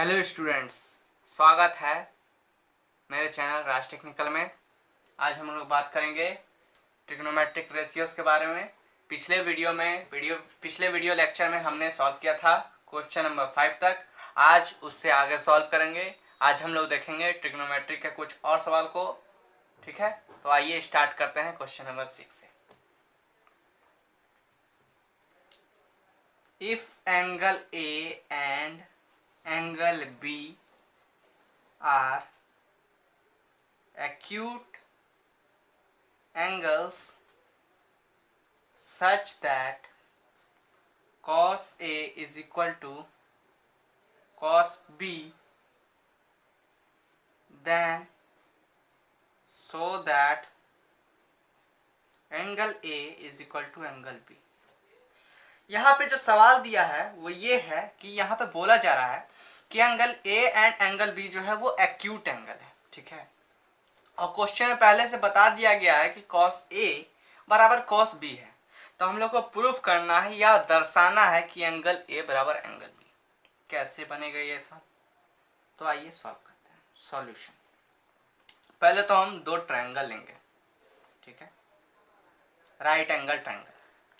Hello students, स्वागत है मेरे चैनल राज टेक्निकल में। आज हम लोग बात करेंगे ट्रिग्नोमेट्रिक रेशियोज के बारे में। पिछले वीडियो लेक्चर में हमने सॉल्व किया था क्वेश्चन नंबर 5 तक। आज उससे आगे सॉल्व करेंगे। आज हम लोग देखेंगे ट्रिग्नोमेट्रिक के कुछ और सवाल को। ठीक है, तो आइए स्टार्ट करते हैं क्वेश्चन नंबर 6 से। If angle A and angle B are acute angles such that cos A is equal to cos B, then so that angle A is equal to angle B। यहाँ पे जो सवाल दिया है वो ये है कि यहाँ पे बोला जा रहा है कि angle A and angle B जो है वो एक्यूट एंगल है। ठीक है, और क्वेश्चन में पहले से बता दिया गया है कि cos A बराबर cos B है। तो हम लोग को प्रूफ करना है या दर्शाना है कि एंगल A बराबर एंगल B। कैसे बनेगा ये सब, तो आइए सॉल्व करते हैं। सॉल्यूशन, पहले तो हम दो ट्रायंगल लेंगे। ठीक है, राइट एंगल ट्रायंगल।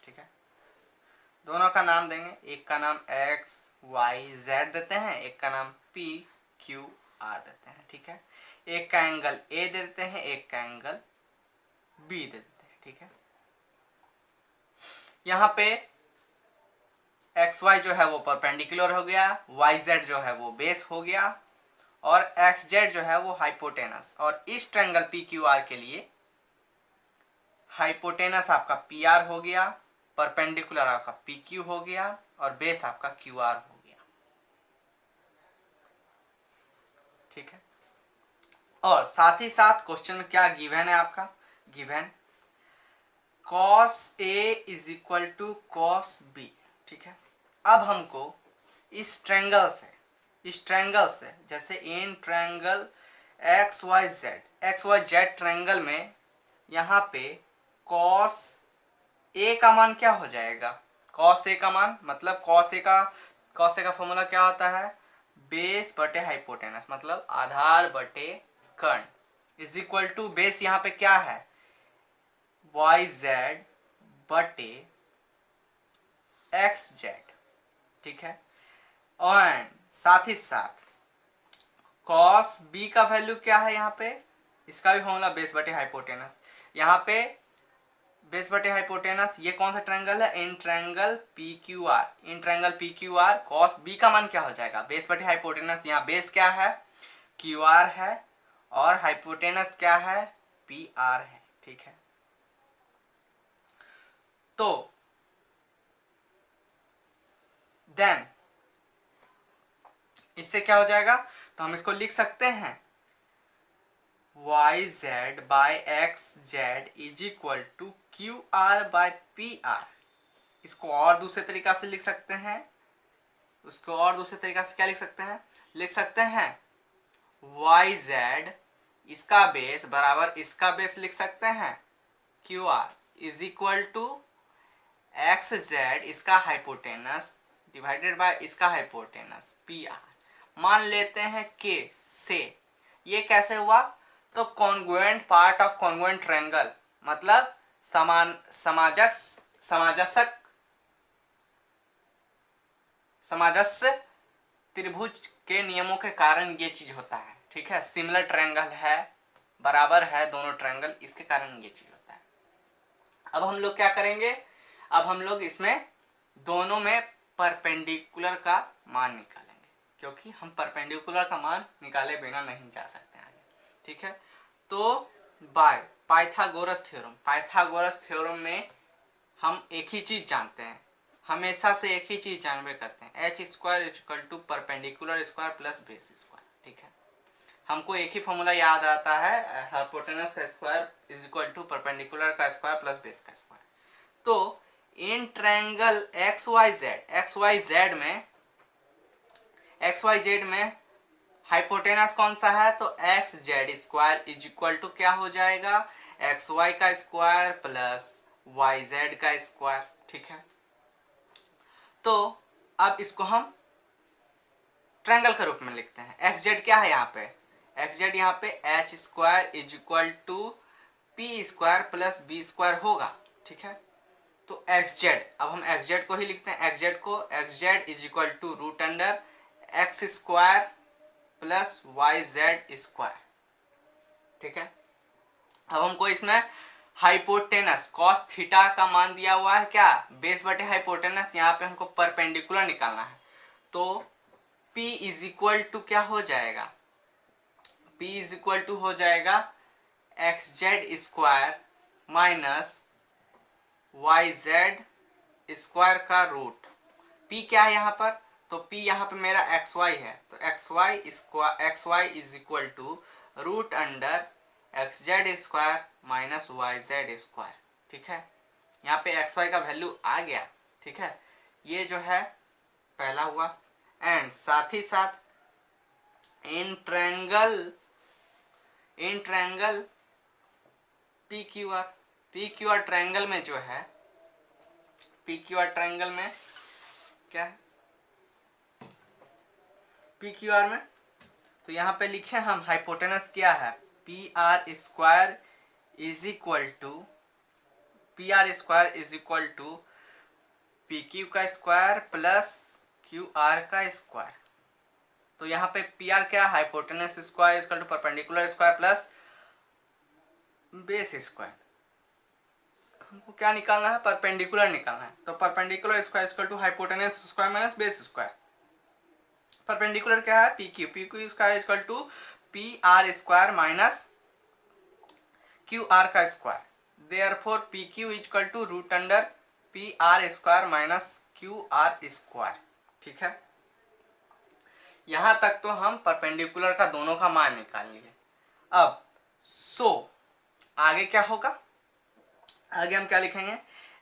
ठीक है, दोनों का नाम देंगे। एक का नाम एक्स वाई जेड देते हैं, एक का नाम पी क्यू आर देते हैं। ठीक है, एक का एंगल ए दे देते हैं, एक का एंगल बी दे देते हैं। ठीक है, यहाँ पे एक्स वाई जो है वो परपेंडिकुलर हो गया, वाई जेड जो है वो बेस हो गया, और एक्स जेड जो है वो हाइपोटेनस। और इस ट्रायंगल पी क्यू आर के लिए हाइपोटेनस आपका पी आर हो गया, परपेंडिकुलर आपका पी क्यू हो गया, और बेस आपका क्यू आर हो गया। ठीक है, और साथ ही साथ क्वेश्चन में क्या गिवन है आपका, given cos A is equal to cos B। ठीक है, अब हमको इस ट्रायंगल से जैसे in triangle X Y Z triangle में यहाँ पे cos A का मान क्या हो जाएगा, cos A का मान मतलब cos A का फॉर्मूला क्या होता है, बेस बटे हाइपोटेनस मतलब आधार बटे कर्ण इज इक्वल टू बेस यहाँ पे क्या है वाई जेड बटे एक्स जेड। ठीक है, और साथ ही साथ cos B का वैल्यू क्या है यहाँ पे, इसका भी फॉर्मूला बेस बटे हाइपोटेनस। यहाँ पे बेस बटे हाइपोटेनस, ये कौन सा ट्रायंगल है, in triangle P Q are. cos B का मान क्या हो जाएगा, बेस बटे हाइपोटेनस। यहाँ बेस क्या है, क्यू आर है, और हाइपोटेनस क्या है, पी आर है। ठीक है, तो देन इससे क्या हो जाएगा, तो हम इसको लिख सकते हैं Y Z by X Z is equal to Q R by P R. इसको और दूसरे तरीका से लिख सकते हैं, उसको और दूसरे तरीका से क्या लिख सकते हैं वाई जेड इसका बेस बराबर इसका बेस लिख सकते हैं Q R is equal to X Z इसका हाइपोटेनस डिवाइडेड बाय इसका हाइपोटेनस पी आर। मान लेते हैं के से, ये कैसे हुआ, तो congruent part of congruent triangle मतलब समाजस्य त्रिभुज के नियमों के कारण ये चीज होता है। ठीक है, सिमिलर ट्रायंगल है, बराबर है दोनों ट्रायंगल, इसके कारण ये चीज होता है। अब हम लोग क्या करेंगे, अब हम लोग इसमें दोनों में परपेंडिकुलर का मान निकालेंगे, क्योंकि हम परपेंडिकुलर का मान निकाले बिना नहीं जा सकते आगे। ठीक है, तो बाय पाइथागोरस थ्योरम में हम एक ही चीज जानते हैं, हमेशा से एक ही चीज जानवे करते हैं, H square is equal to perpendicular square plus base square. ठीक है, हमको एक ही फॉर्मूला याद आता है, हाइपोटेनस का square is equal to perpendicular का स्क्वायर प्लस बेस का स्क्वायर। तो in triangle X Y Z में हाइपोटेनस कौन सा है, तो X Z square is equal to क्या हो जाएगा, एक्स वाई का स्क्वायर प्लस वाई जेड का स्क्वायर। ठीक है, तो अब इसको हम ट्रायंगल के रूप में लिखते हैं। एक्स जेड क्या है यहाँ पे, एक्स जेड यहाँ पे H square is equal to P square plus B square होगा, ठीक है। तो एक्स जेड, अब हम एक्स जेड को ही लिखते हैं, एक्स जेड को, X Z is equal to root under X square plus Y Z square, ठीक है। अब हमको इसमें हाइपोटेनस कॉस थीटा का मान दिया हुआ है क्या, बेस बटे हाइपोटेनस, यहाँ पे हमको परपेंडिकुलर निकालना है। तो P इज इक्वल टू क्या हो जाएगा, P इज इक्वल टू हो जाएगा X Z square minus Y Z square का रूट। P क्या है यहाँ पर, तो P यहाँ पे मेरा एक्स वाई है, तो X Y is equal to root under X Z square minus Y Z square, ठीक है। यहाँ पे एक्स वाई का वैल्यू आ गया, ठीक है। ये जो है पहला हुआ, एंड साथ ही साथ in triangle P Q are triangle में जो है, पी क्यू आर ट्रायंगल में क्या है, पी क्यू आर में तो यहाँ पे लिखे हम हाइपोटेनस क्या है, P R square is equal to P Q का स्क्वायर प्लस क्यू आर का स्क्वायर। तो यहाँ पे पी आर क्या, hypotenuse square is equal to perpendicular square plus base square. हमको क्या निकालना है, परपेंडिकुलर निकालना है। तो perpendicular square is equal to hypotenuse square minus base square. Perpendicular क्या है, P Q square is equal to P R square minus Q R का square. Therefore P Q is equal to root under P R square minus Q R square, ठीक है। यहां तक तो हम perpendicular का दोनों का मान निकाल लिए। अब आगे क्या होगा, आगे हम क्या लिखेंगे,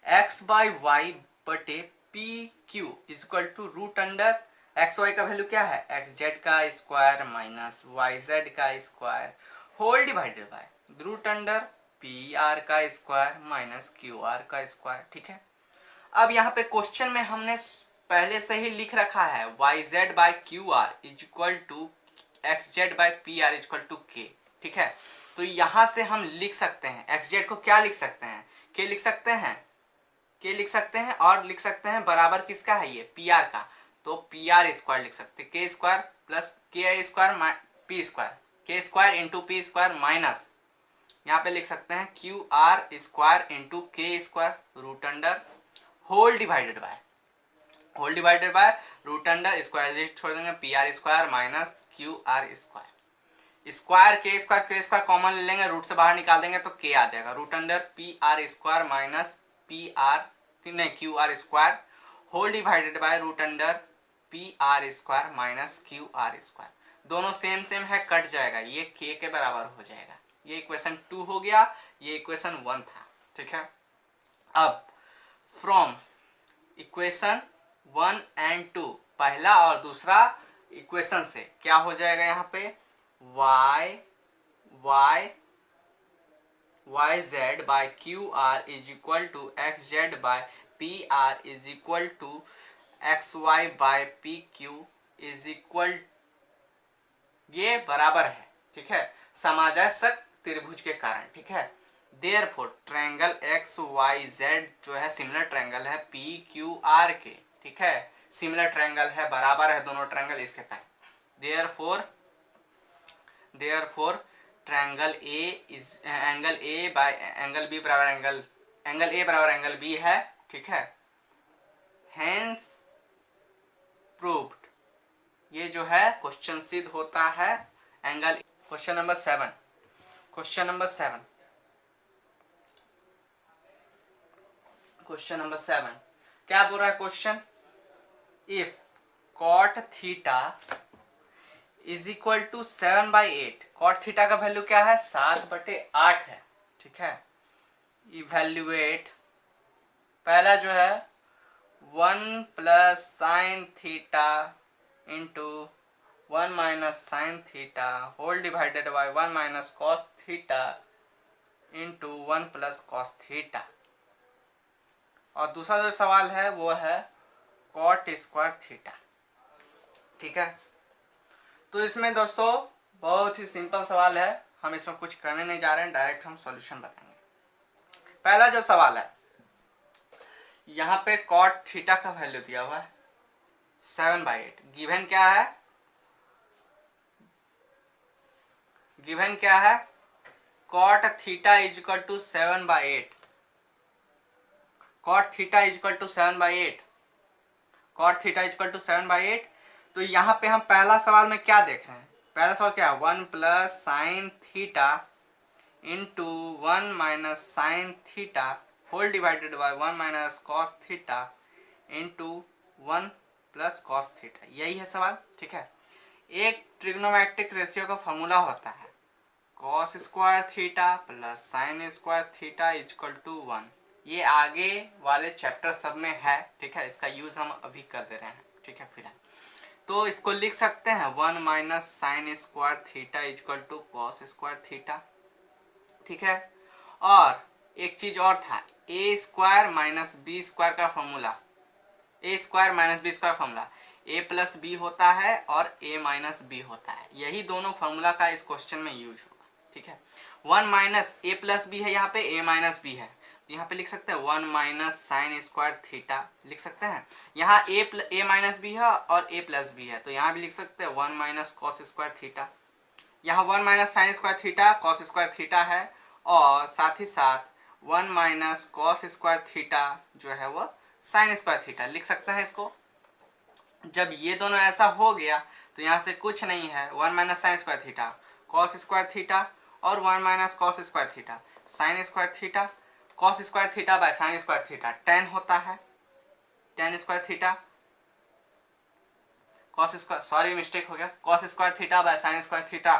एक्स बाई वाई बटे P Q is equal to root under X Y का वैल्यू क्या है, एक्स जेड का स्क्वायर माइनस वाई जेड का square whole divided by root under P R का स्क्वायर माइनस क्यू आर का square, ठीक है। अब यहाँ पे क्वेश्चन में हमने पहले से ही लिख रखा है Y Z by Q R is equal to X Z by P R is equal to K, ठीक है। तो यहाँ से हम लिख सकते हैं एक्स जेड को क्या लिख सकते हैं, के लिख सकते हैं, के लिख सकते हैं, और लिख सकते हैं बराबर किसका है, ये पी आर का। तो पी आर स्क्वायर लिख सकते हैं, K square plus K square P square, K square into P square minus यहाँ पे लिख सकते हैं Q R square into K square root under whole divided by root under square छोड़ देंगे P R square minus Q R square, square K square common ले लेंगे, root से बाहर निकाल देंगे तो के आ जाएगा, root under P R square minus P R नहीं Q R square whole divided by root under P R square minus Q R square. दोनों सेम है, कट जाएगा, ये के बराबर हो जाएगा। ये इक्वेशन 2 हो गया, ये इक्वेशन 1 था, ठीक है। अब फ्रॉम इक्वेशन 1 एंड 2 पहला और दूसरा इक्वेशन से क्या हो जाएगा, यहाँ पे Y Z by Q R is equal to X Z by P R is equal to X Y by P Q is equal, ये बराबर है, ठीक है, समाजक त्रिभुज के कारण, ठीक है। Therefore triangle X Y Z जो है सिमिलर ट्रायंगल है पी क्यू आर के, ठीक है, सिमिलर ट्रायंगल है, बराबर है दोनों ट्रायंगल, इसके कारण therefore triangle A is angle A by angle B बराबर एंगल ए बराबर एंगल बी है, ठीक है। हेंस प्रूव्ड, ये जो है क्वेश्चन सिद्ध होता है एंगल। क्वेश्चन नंबर 7 क्या बोल रहा है question, if cot theta is equal to 7/8, cot theta का वैल्यू क्या है, 7/8 है, ठीक है। इवेल्युएट, पहला जो है 1 plus sine theta into 1 minus sine theta whole divided by 1 minus cos theta into 1 plus cos theta. और दूसरा जो सवाल है वो है कॉट स्क्वायर थीटा, ठीक है। तो इसमें दोस्तों बहुत ही सिंपल सवाल है, हम इसमें कुछ करने नहीं जा रहे हैं, डायरेक्ट हम सॉल्यूशन बताएंगे। पहला जो सवाल है, यहाँ पे कॉट थीटा का वैल्यू दिया हुआ है 7/8। गिवन क्या है, गिवन क्या है, cot theta is equal to 7/8। Cot theta is equal to 7/8। Cot theta is equal to 7/8। तो यहाँ पे हम पहला सवाल में क्या देख रहे हैं, पहला सवाल क्या है, 1 plus sine theta into 1 minus sine theta whole divided by 1 minus cos theta into 1 plus cos theta, यही है सवाल। ठीक है, एक ट्रिग्नोमेट्रिक रेशियो का फॉर्मूला होता है cos square theta plus sine square theta is equal to 1। ये आगे वाले चैप्टर सब में है। ठीक है, इसका यूज हम अभी कर दे रहे हैं। ठीक है, फिलहाल तो इसको लिख सकते हैं 1 minus sine square theta is equal to cos square theta. ठीक है, और एक चीज और था, A square minus B square का formula, A square minus B square formula A plus B होता है और ए माइनस बी होता है। यही दोनों फॉर्मूला का इस क्वेश्चन में यूज होगा। ठीक है, 1 माइनस ए प्लस बी है, यहाँ पे ए माइनस बी है, तो यहाँ पे लिख सकते हैं 1 माइनस साइन स्क्वायर थीटा लिख सकते हैं। यहाँ ए माइनस बी है और ए प्लस बी है, तो यहाँ भी लिख सकते हैं 1 माइनस कॉस स्क्वायर थीटा। यहाँ 1 minus sine square theta cos square theta है, और साथ ही साथ 1 माइनस कॉस स्क्वायर थीटा जो है वो साइन स्क्वायर थीटा लिख सकते हैं इसको। जब ये दोनों ऐसा हो गया तो यहाँ से कुछ नहीं है, 1 minus sine square theta cos square theta और 1 minus cos square theta sine square theta. Cos square theta by sine square theta 10 होता है, 10 square theta cos square, sorry mistake हो गया, cos square theta by sine square theta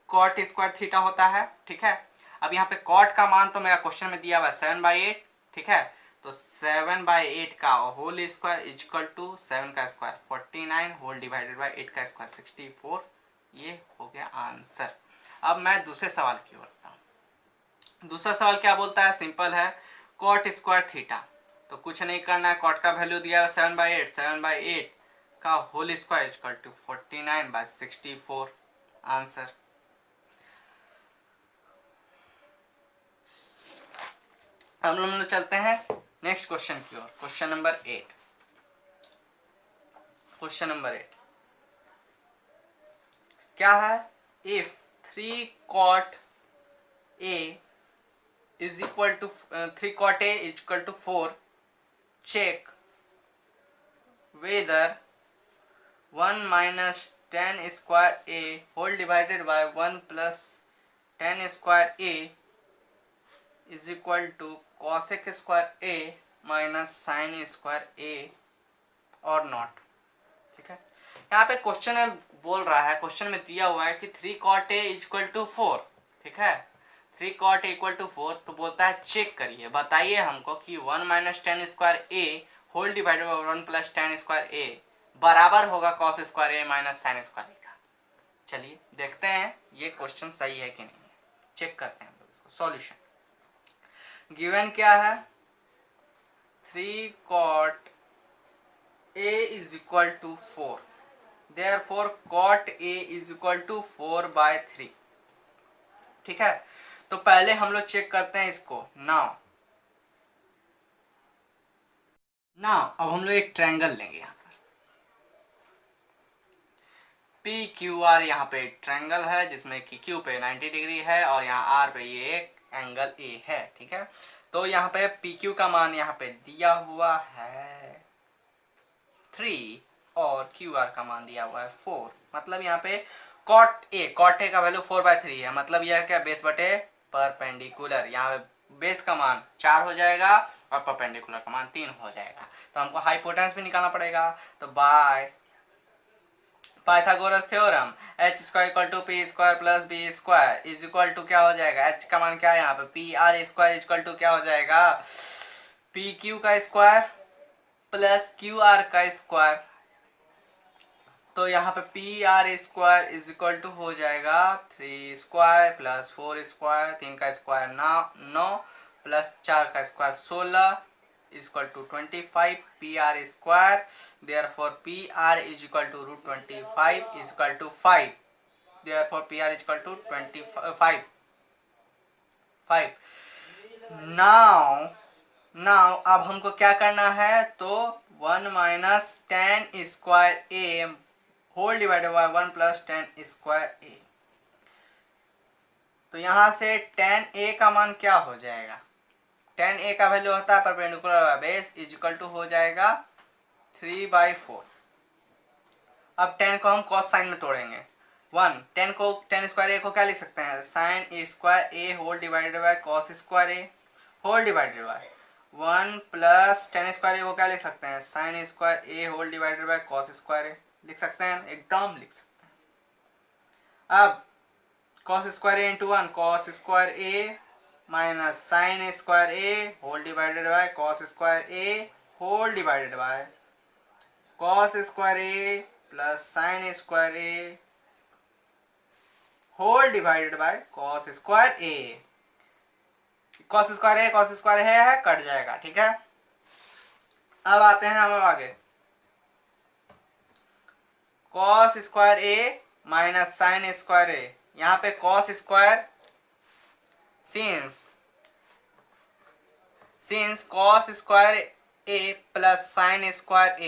cot square theta होता है। ठीक है, अब यहाँ पे कॉट का मान तो मेरा क्वेश्चन में दिया हुआ है 7/8। ठीक है, तो 7/8 का होल स्क्वायर इजक्वल टू 7 का स्क्वायर 49 होल डिवाइडेड बाय 8 का स्क्वायर 64। ये हो गया आंसर। अब मैं दूसरे सवाल की ओर बढ़ता हूँ। दूसरा सवाल क्या बोलता है, सिंपल है, कॉट स्क्वायर थीटा, तो कुछ नहीं करना है, कॉट का वैल्यू दिया है 7/8, 7/8 का whole square is equal to 49/64 answer. हम लोग चलते हैं नेक्स्ट क्वेश्चन की ओर, क्वेश्चन नंबर 8। क्वेश्चन नंबर 8 क्या है, if 3 cot a is equal to 3 cot a is equal to 4, check whether 1 minus tan square a whole divided by 1 plus tan square a is equal to cosec square a minus sin square a or not। ठीक है, यहाँ पे question में बोल रहा है, question में दिया हुआ है कि 3 cot a इक्वल टू 4। ठीक है, 3 cot a इक्वल टू 4, तो बोलता है चेक करिए, बताइए हमको कि 1 minus tan square A whole divided by 1 plus tan square A बराबर होगा cos square A minus sine square A का। चलिए देखते हैं ये क्वेश्चन सही है कि नहीं है, चेक करते हैं हम लोग इसको। सॉल्यूशन गिवन क्या है, 3 cot a is equal to 4, therefore cot a is equal to 4/3। ठीक है, तो पहले हम लोग चेक करते हैं इसको। नाउ अब हम लोग एक ट्रायंगल लेंगे यहाँ पर, पी क्यू आर, यहाँ पे एक ट्रायंगल है जिसमें कि क्यू पे 90 डिग्री है और यहाँ आर पे ये एक एंगल ए है। ठीक है, तो यहाँ पे पी क्यू का मान यहाँ पे दिया हुआ है 3 और क्यू आर का मान दिया हुआ है 4। मतलब यहाँ पे कॉट ए का वैल्यू 4/3 है, मतलब यह क्या, बेस बटे परपेंडिकुलर, यहाँ पे बेस का मान 4 हो जाएगा और परपेंडिकुलर का मान 3 हो जाएगा। तो हमको हाइपोटेन्यूस भी निकालना पड़ेगा, तो by Pythagoras theorem H square equal to P square plus B square is equal to क्या हो जाएगा, एच का मान क्या है यहाँ पे, P R square equal to क्या हो जाएगा, पी क्यू का स्क्वायर प्लस क्यू आर का स्क्वायर। तो यहाँ पे P R square is equal to हो जाएगा 3 स्क्वायर प्लस 4 स्क्वायर, 3 का स्क्वायर 9 प्लस 4 का square 16 is equal to 25 PR square. Therefore PR is equal to root 25 is equal to 5. Therefore PR is equal to 25. Now अब हमको क्या करना है, तो 1 minus tan square A whole divided by 1 plus tan square A. तो यहां से ten ए का मान क्या हो जाएगा, टेन ए का वैल्यू होता है perpendicular base is equal to हो जाएगा 3/4। अब टेन को हम कॉस साइन में तोड़ेंगे, 1 टेन को टेन स्क्वायर ए को क्या लिख सकते हैं, sine A square A whole divided by cos square A whole divided by 1 plus tan square A को क्या लिख सकते हैं, sine square A whole divided by cos square A लिख सकते हैं, एकदम लिख सकते हैं। अब cos square A into 1 cos square A minus sine square A whole divided by cos square A whole divided by cos square A plus sine square A whole divided by cos square A. Cos square है cut जाएगा, ठीक है। अब आते हैं हम आगे, cos square A minus sine square A, यहाँ पे cos square since cos square A plus sine square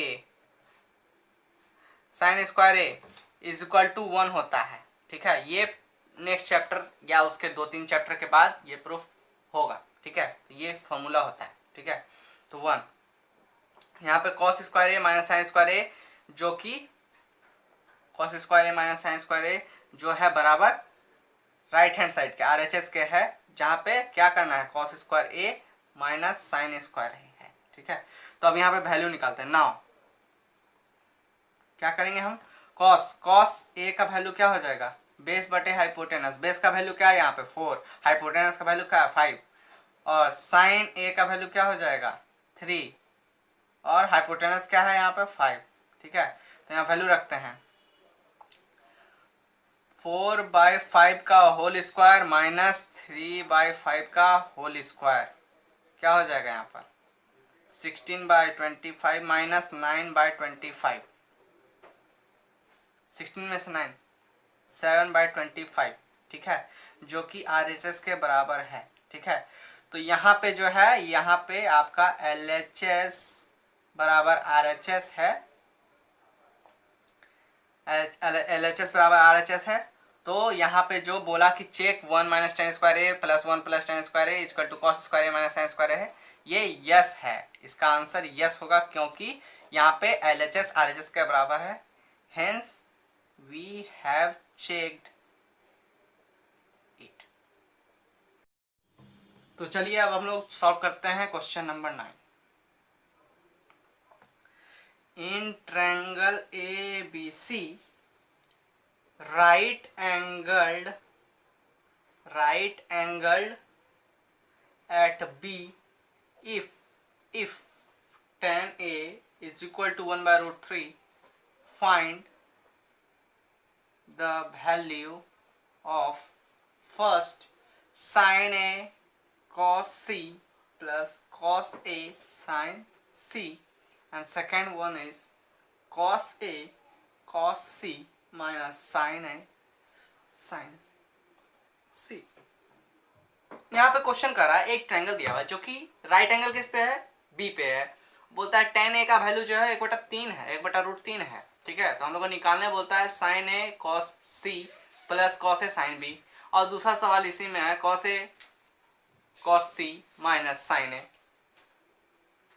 A is equal to 1 होता है, ठीक है। ये नेक्स्ट चैप्टर या उसके 2-3 चैप्टर के बाद ये प्रूफ होगा, ठीक है। तो ये फॉर्मूला होता है, ठीक है। तो 1 यहाँ पे cos square A minus sine square ए, जो कि cos square A minus sine square ए जो है बराबर राइट हैंड साइड के RHS के है, जहाँ पे क्या करना है, cos square A minus sine square ए है, ठीक है। तो अब यहाँ पे वैल्यू निकालते हैं। नाउ क्या करेंगे हम, कॉस ए का वैल्यू क्या हो जाएगा, बेस बटे हाइपोटेनस, बेस का वैल्यू क्या है यहाँ पे 4, हाइपोटेनस का वैल्यू क्या है 5, और साइन ए का वैल्यू क्या हो जाएगा 3, और हाइपोटेनस क्या है यहाँ पे 5, ठीक है। तो यहाँ वैल्यू रखते हैं 4/5 का होल स्क्वायर माइनस 3/5 का होल स्क्वायर क्या हो जाएगा यहाँ पर 16/25 माइनस 9/25, 16 में से 9 7/25, ठीक है, जो कि RHS के बराबर है, ठीक है। तो यहाँ पे जो है, यहाँ पे आपका LHS बराबर RHS है, LHS बराबर RHS है। तो यहाँ पे जो बोला कि check 1 minus tan square A plus 1 plus tan square A equal to cos square A minus sine square है, ये यस है, इसका आंसर यस होगा, क्योंकि यहाँ पे LHS RHS के बराबर है, hence we have checked it. तो चलिए अब हम लोग सॉल्व करते हैं question number 9। In triangle ABC right angled at B if tan A is equal to 1/√3, find the value of first sin A cos C plus cos A sin C, and second one is cos A cos C minus sine A sine C। यहाँ पे question कर रहा है, एक triangle दिया हुआ है जो कि राइट एंगल किस पे है, B पे है। बोलता है tan A का वैल्यू जो है 1/3 है, 1/√3 है, ठीक है। तो हम लोग को निकालने बोलता है sine A cos C plus cos A sin B, और दूसरा सवाल इसी में है cos A cos C minus sine A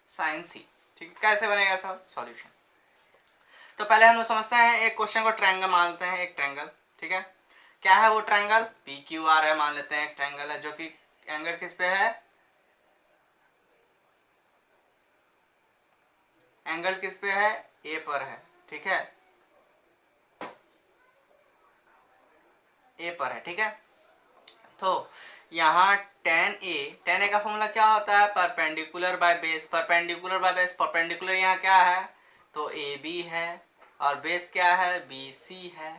sin C, ठीक। कैसे बनेगा सर सॉल्यूशन, तो पहले हम लोग समझते हैं, एक क्वेश्चन को ट्रायंगल मान लेते हैं, एक ट्रायंगल, ठीक है। क्या है वो ट्रायंगल, PQR है, मान लेते हैं एक ट्रायंगल है जो कि एंगल किस पे है, एंगल किस पे है, A पर है, ठीक है, A पर है, ठीक है। तो यहाँ tan A का फॉर्मूला क्या होता है, perpendicular by base, perpendicular by base, perpendicular यहाँ क्या है, तो AB है, और बेस क्या है, BC है,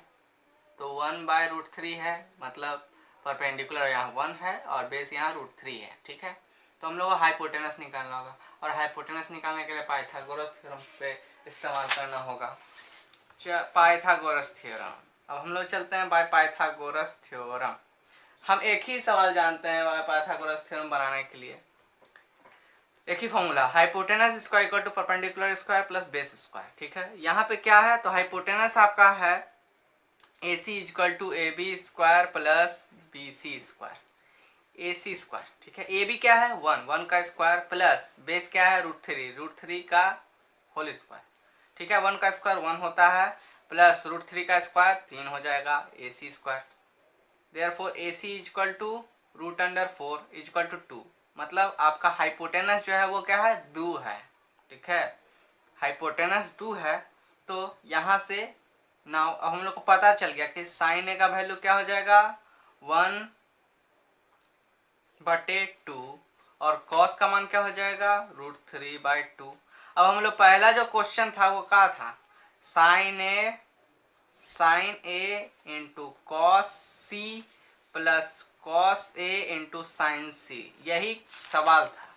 तो 1/√3 है, मतलब परपेंडिकुलर यहाँ 1 है और बेस यहाँ √3 है, ठीक है। तो हम लोग को हाइपोटेनस निकालना होगा, और हाइपोटेनस निकालने के लिए पाइथागोरस थ्योरम पे इस्तेमाल करना होगा। पाइथागोरस थ्योरम, अब हम लोग चलते हैं बाय पाइथागोरस थ्योरम। हम एक ही सवाल जानते हैं बाय पाइथागोरस थ्योरम बनाने के लिए, एक ही formula, hypotenuse square equal to perpendicular square plus base square. ठीक है, यहाँ पे क्या है, तो हाइपोटेनस आपका है A C equal to A B square plus B C square, A C square. ठीक है, ए बी क्या है 1, 1 का स्क्वायर प्लस बेस क्या है √3 का होल स्क्वायर। ठीक है, 1 का स्क्वायर 1 होता है प्लस √3 का स्क्वायर 3 हो जाएगा, A C square. Therefore A C equal to √4 equal to 2, मतलब आपका हाइपोटेनस जो है वो क्या है 2 है। ठीक है, हाइपोटेनस 2 है, तो यहाँ से नाउ हम लोग को पता चल गया कि साइन ए का वैल्यू क्या हो जाएगा 1/2 और कॉस का मान क्या हो जाएगा √3/2। अब हम लोग पहला जो क्वेश्चन था वो क्या था, sine A into cos C plus cos A into sine C, यही सवाल था।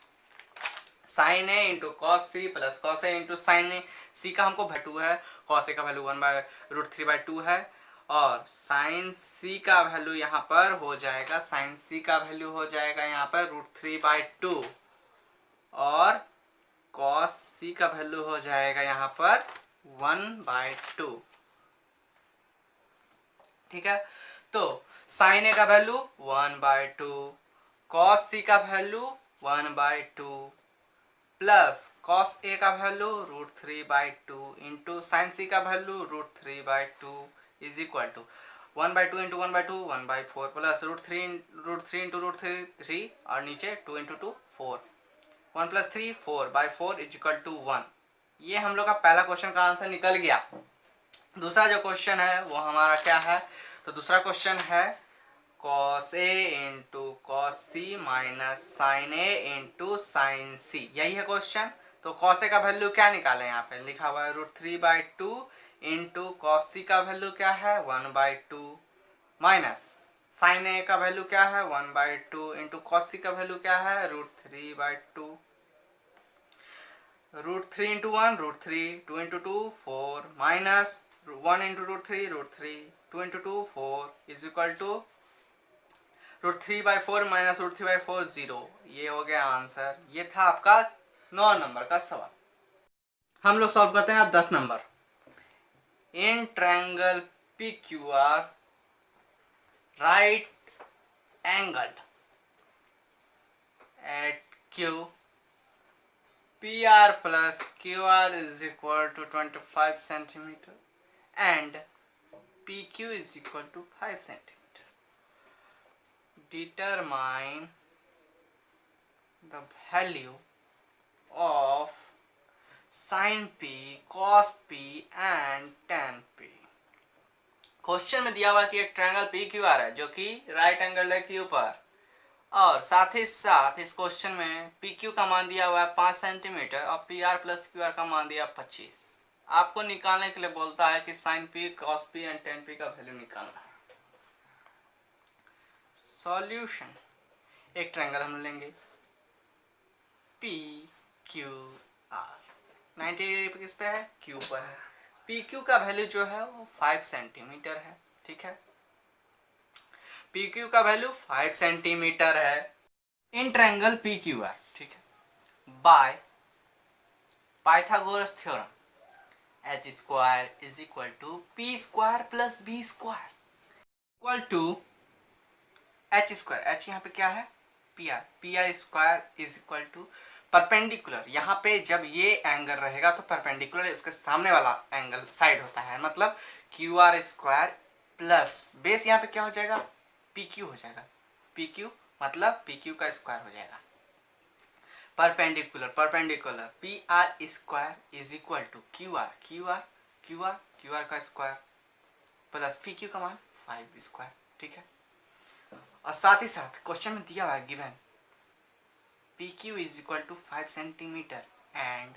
Sine A into cos C plus cos A into sine A, C का हमको वैल्यू है, कॉस ए का वैल्यू 1/√3/2 है, और साइन सी का वैल्यू यहाँ पर हो जाएगा, साइन सी का वैल्यू हो जाएगा यहाँ पर √3/2, और कॉस सी का वैल्यू हो जाएगा यहाँ पर 1/2। ठीक है, तो साइन ए का वैल्यू 1/2, कॉस सी का वैल्यू 1/2 प्लस कॉस ए का वैल्यू √3/2 इंटू साइन सी का value √3/2 is equal to 1/2 into 1/2 1/4 plus √3 into √3 और नीचे 2 into 2 4, 1 plus 3 4/4 is equal to 1। ये हम लोग का पहला क्वेश्चन का आंसर निकल गया। दूसरा जो क्वेश्चन है वो हमारा क्या है, तो दूसरा क्वेश्चन है cos A into cos C minus sign A into sine C, यही है क्वेश्चन। तो कॉस ए का वैल्यू क्या निकाले, यहाँ पे लिखा हुआ है √3/2 इंटू कॉस सी का वैल्यू क्या है 1/2 माइनस साइन ए का वैल्यू क्या है 1/2 इंटू कॉस सी का वैल्यू क्या है √3/2, √3 into 1 √3, 2 into 2 4 minus 1 into √3 2 into 2 4 is equal to √3/4 minus √3/4 0। ये हो गया आंसर। ये था आपका 9 नंबर का सवाल। हम लोग सॉल्व करते हैं अब 10 number. In triangle PQR right angled at Q PR plus QR is equal to 25 centimeter and PQ is equal to 5 centimeter. Determine the value of sin P, cos P and tan P. Question में दिया हुआ कि एक triangle PQR है जो कि right angle है Q पर, और साथ ही साथ इस क्वेश्चन में PQ का मान दिया हुआ है 5 सेंटीमीटर और PR प्लस QR का मान दिया 25। आपको निकालने के लिए बोलता है कि sin P, cos P and tan P का वैल्यू निकालना है। सॉल्यूशन, एक ट्रायंगल हम लेंगे PQR, 90 डिग्री किस पे है Q पर है। PQ का वैल्यू जो है वो 5 सेंटीमीटर है। ठीक है, PQ का वैल्यू 5 सेंटीमीटर है इन ट्रायंगल PQR। ठीक है, by Pythagoras theorem h square is equal to p square plus b square equal to h square, h यहाँ पे क्या है PR square is equal to perpendicular. यहाँ पे जब ये एंगल रहेगा तो परपेंडिकुलर उसके सामने वाला एंगल साइड होता है, मतलब QR स्क्वायर प्लस बेस यहाँ पे क्या हो जाएगा PQ हो जाएगा, PQ मतलब PQ का स्क्वायर हो जाएगा। Perpendicular PR square is equal to QR का स्क्वायर प्लस PQ का मान 5 स्क्वायर। ठीक है, और साथ ही साथ क्वेश्चन में दिया हुआ है given PQ is equal to 5 centimetre and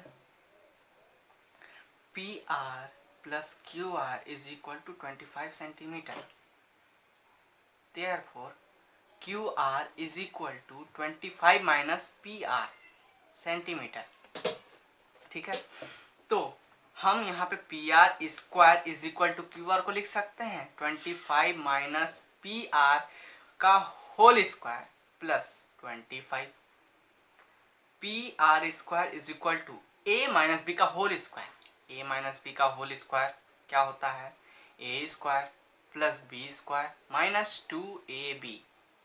PR plus QR is equal to 25 centimetre. Therefore Q R is equal to 25 minus P R centimetre, ठीक है। तो हम यहाँ पे P R square is equal to Q R को लिख सकते हैं 25 माइनस पी आर का whole square plus 25 P R square is equal to A minus B का whole square. A minus B का होल स्क्वायर क्या होता है, A square plus B square minus 2ab,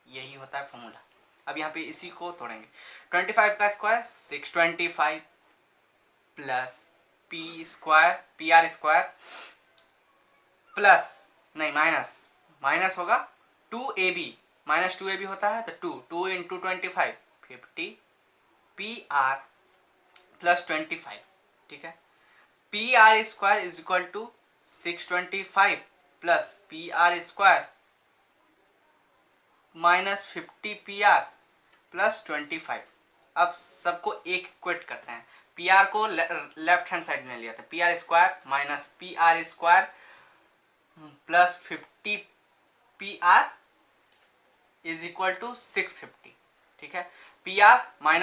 यही होता है फॉर्मूला। अब यहाँ पे इसी को तोड़ेंगे, 25 का square 625 plus P square P R square plus नहीं माइनस होगा 2ab, माइनस 2ab होता है तो 2 इंटू 25 50 पी आर प्लस 25, ठीक है। P R square is equal to 625 plus P R square minus 50 P R plus 25। अब सबको एक इक्वेट करते हैं, पी आर को लेफ्ट हैंड साइड में लिया था, P R square minus P R square plus 50 P R is equal to 650, ठीक है। P R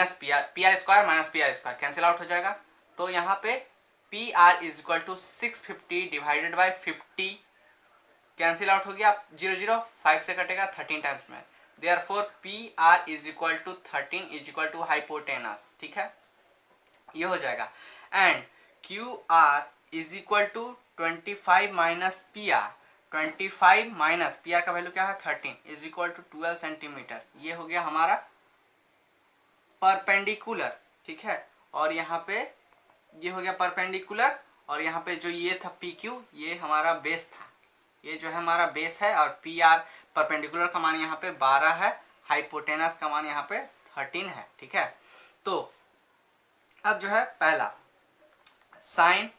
square minus P R square cancel out हो जाएगा, तो यहाँ पे P R is equal to 650 divided by 50 cancel out हो गया, 0 5 से कटेगा 13 टाइम्स में, therefore P R is equal to 13 is equal to hypotenuse, ठीक है, ये हो जाएगा। And Q R is equal to 25 minus P R, 25 minus P R का वैल्यू क्या है 13 इज इक्वल टू 12 सेंटीमीटर, ये हो गया हमारा परपेंडिकुलर, ठीक है। और यहाँ पे ये हो गया परपेंडिकुलर, और यहाँ पे जो ये था पी क्यू ये हमारा बेस था, ये जो है हमारा बेस है, और पी आर परपेंडिकुलर का मान यहाँ पे 12 है, हाइपोटेनस का मान यहाँ पे 13 है, ठीक है। तो अब जो है पहला साइन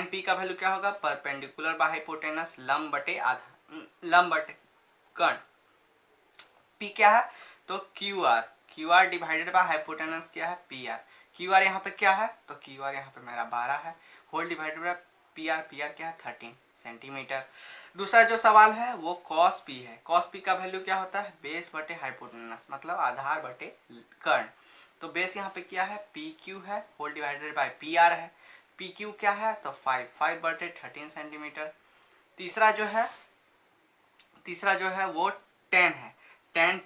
पी का वैल्यू क्या होगा, परपेंडिकुलर बाय हाइपोटेनस लंब बटे आधा, लंब बटे कर्ण। पी क्या है तो Q R divided by hypotenuse क्या है पी आर। क्यू आर यहाँ पे क्या है तो क्यू आर यहाँ पे मेरा 12 है, whole divided by P R क्या है 13 सेंटीमीटर। दूसरा जो सवाल है वो कॉस पी है, कॉस पी का वैल्यू क्या होता है बेस बटे हाइपोटेनस, मतलब आधार बटे कर्ण। तो बेस यहाँ पे क्या है पी क्यू है, whole divided by P R है, पी क्यू क्या है तो 5 बटे 13 सेंटीमीटर। तीसरा जो है वो 10 है, 10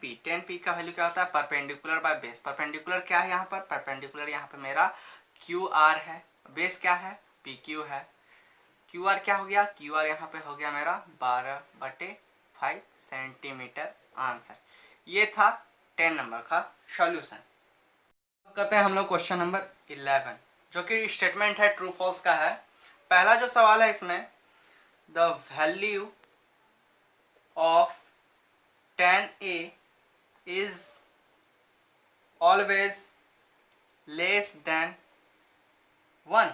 पी का वैल्यू क्या होता है परपेंडिकुलर बाय बेस। परपेंडिकुलर क्या है यहाँ पर, परपेंडिकुलर यहाँ पे मेरा क्यू आर है, बेस क्या है पी क्यू है। क्यू आर क्या हो गया, क्यू आर यहाँ पे हो गया मेरा 12/5 सेंटीमीटर आंसर। ये था 10 नंबर का सॉल्यूशन। करते हैं हम लोग क्वेश्चन नंबर 11 जो कि स्टेटमेंट है ट्रू फॉल्स का है। पहला जो सवाल है इसमें the value of tan A is always less than 1।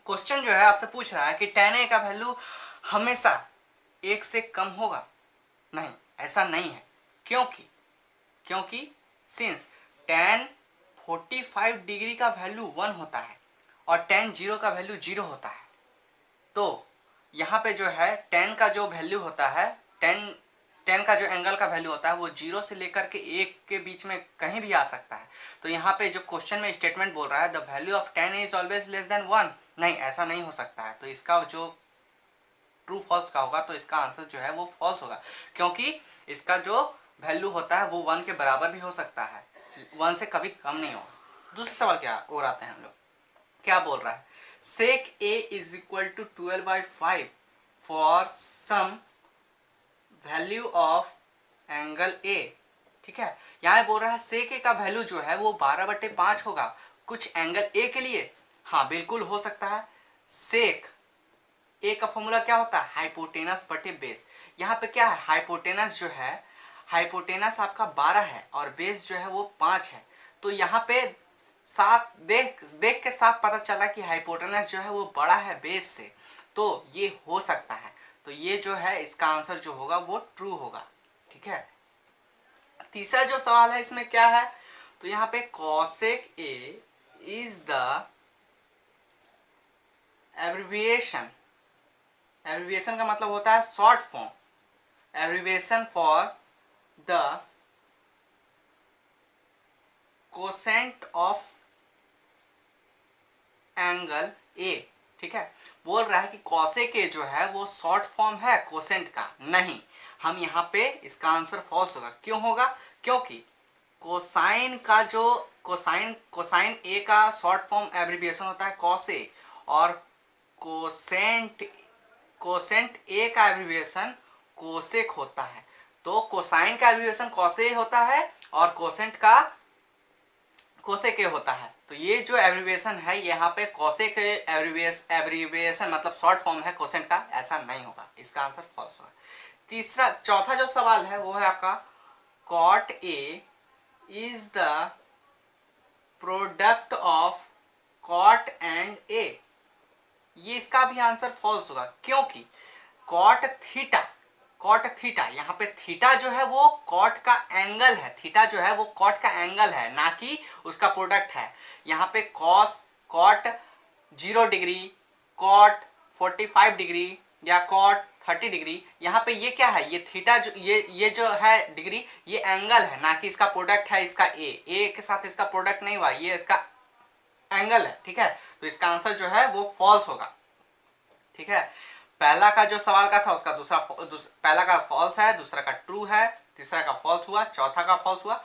Question जो है आपसे पूछ रहा है कि tan A का वैल्यू हमेशा 1 से कम होगा, नहीं ऐसा नहीं है, क्योंकि सिंस tan 45 डिग्री का वैल्यू 1 होता है और tan 0 का वैल्यू 0 होता है, तो यहाँ पे जो है tan का जो वैल्यू होता है tan का जो एंगल का वैल्यू होता है वो 0 से लेकर के 1 के बीच में कहीं भी आ सकता है। तो यहाँ पे जो क्वेश्चन में स्टेटमेंट बोल रहा है the value of tan is always less than 1, नहीं ऐसा नहीं हो सकता है। तो इसका जो ट्रू फॉल्स का होगा तो इसका आंसर जो है वो फॉल्स होगा, क्योंकि इसका जो वैल्यू होता है वो 1 के बराबर भी हो सकता है, 1 से कभी कम नहीं होगा। दूसरा सवाल क्या और आते हैं हम लोग, क्या बोल रहा है sec A is equal to 12/5 for some value of angle A, ठीक है। यहाँ बोल रहा है सेक ए का वैल्यू जो है वो 12/5 होगा कुछ एंगल ए के लिए, हाँ बिल्कुल हो सकता है। सेक ए का फॉर्मूला क्या होता है हाइपोटेनस बटे बेस। यहाँ पे क्या है हाइपोटेनस जो है हाइपोटेनस आपका 12 है और बेस जो है वो 5 है, तो यहाँ पे साफ देख के साफ पता चला कि हाइपोटेनस जो है वो बड़ा है बेस से, तो ये हो सकता है। तो ये जो है इसका आंसर जो होगा वो ट्रू होगा, ठीक है। तीसरा जो सवाल है इसमें क्या है तो यहाँ पे cosec A is the abbreviation का मतलब होता है short form, abbreviation for the quotient of angle A. ठीक है, बोल रहा है कि कॉसेक ए जो है वो शॉर्ट फॉर्म है कोसेंट का। नहीं, हम यहाँ पे इसका आंसर फॉल्स होगा। क्यों होगा? क्योंकि कोसाइन का जो कोसाइन ए का शॉर्ट फॉर्म एब्रिविएशन होता है कॉस ए, और कोसेंट ए का एब्रिविएशन कोसेक होता है। तो कोसाइन का एब्रिविएशन कॉस ए होता है और कोसेंट का कोसेक ए होता है। तो ये जो एब्रिविएशन है यहाँ पे कोसेक एब्रिविएशन मतलब शॉर्ट फॉर्म है कोसेंट का, ऐसा नहीं होगा। इसका आंसर फॉल्स होगा। चौथा जो सवाल है वो है आपका cot A is the product of cot and A. ये इसका भी आंसर फॉल्स होगा, क्योंकि कॉट थीटा यहाँ पे थीटा जो है वो कॉट का एंगल है। थीटा जो है वो कॉट का एंगल है, ना कि उसका प्रोडक्ट है। यहाँ पे कॉट 0 डिग्री, कॉट 45 डिग्री या कॉट 30 डिग्री, यहाँ पे ये क्या है? ये थीटा जो ये जो है डिग्री, ये एंगल है, ना कि इसका प्रोडक्ट है इसका ए के साथ इसका प्रोडक्ट नहीं हुआ, ये इसका एंगल है। ठीक है, तो इसका आंसर जो है वो फॉल्स होगा। ठीक है, पहला का जो सवाल का था उसका पहला का फॉल्स है, दूसरा का ट्रू है, तीसरा का फॉल्स हुआ, चौथा का फॉल्स हुआ।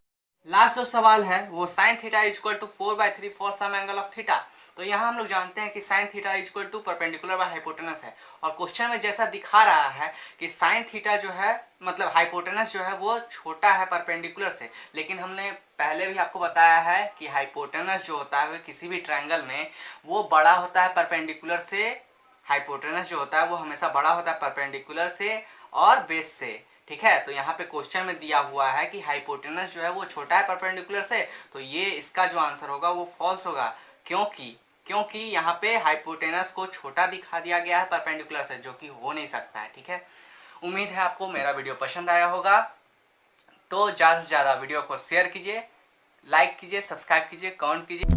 लास्ट जो सवाल है वो sine theta is equal to 4/3 for some angle of theta. तो यहाँ हम लोग जानते हैं कि sine theta is equal to perpendicular by hypotenuse है, और क्वेश्चन में जैसा दिखा रहा है कि साइन थीटा जो है मतलब हाइपोटेनस जो है वो छोटा है परपेंडिकुलर से। लेकिन हमने पहले भी आपको बताया है कि हाइपोटेनस जो होता है किसी भी ट्रायंगल में वो बड़ा होता है परपेंडिकुलर से। हाइपोटेनस जो होता है वो हमेशा बड़ा होता है परपेंडिकुलर से और बेस से। ठीक है, तो यहाँ पे क्वेश्चन में दिया हुआ है कि हाइपोटेनस जो है वो छोटा है परपेंडिकुलर से, तो ये इसका जो आंसर होगा वो फॉल्स होगा। क्योंकि यहाँ पे हाइपोटेनस को छोटा दिखा दिया गया है परपेंडिकुलर से, जो कि हो नहीं सकता है। ठीक है, उम्मीद है आपको मेरा वीडियो पसंद आया होगा। तो ज़्यादा से ज़्यादा वीडियो को शेयर कीजिए, लाइक कीजिए, सब्सक्राइब कीजिए, कमेंट कीजिए।